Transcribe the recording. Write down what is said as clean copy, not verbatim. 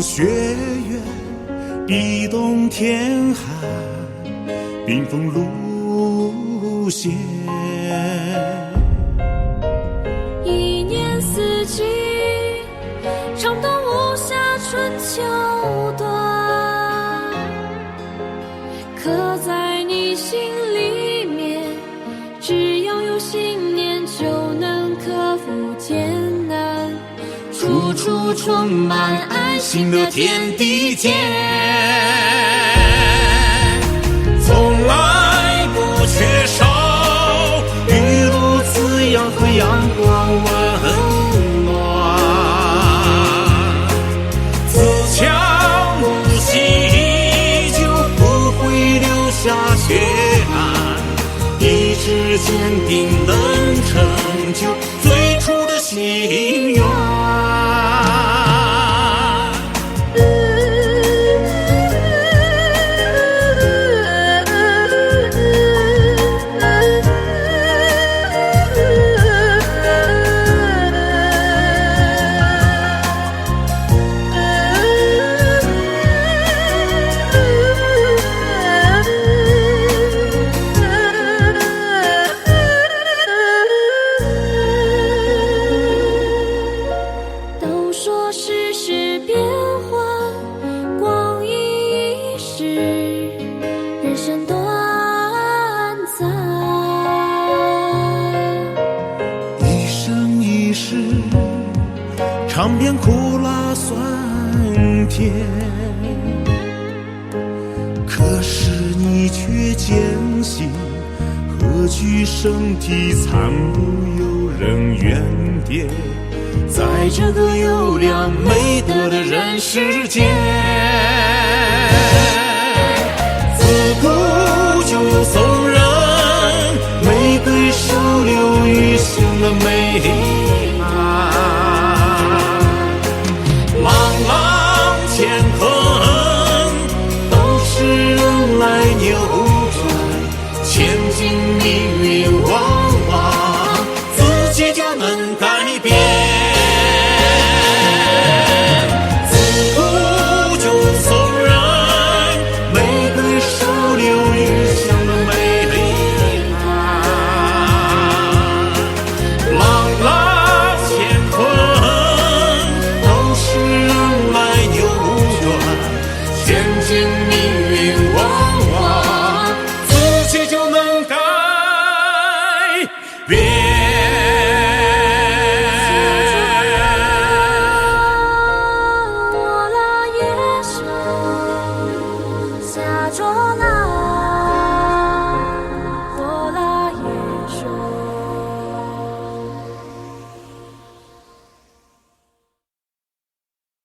雪月，地动天寒，冰封路线。一年四季，唱动无暇春秋短，刻在你心里面。只要有信念，就能克服艰难。处处充满爱心的天地间，从来不缺少雨露滋养和阳光温暖，自强不息就不会留下缺憾，意志坚定能成就最初的心愿。世事变幻，光阴一逝，人生短暂。一生一世，尝遍苦辣酸甜，可是你却坚信，何惧身体残不有人原点。在这个优良美德的人世间，自古就有送人玫瑰手留余香的美满。朗朗乾坤都是人来扭转，千金命运往往自己就能改变。我拉夜声，下着那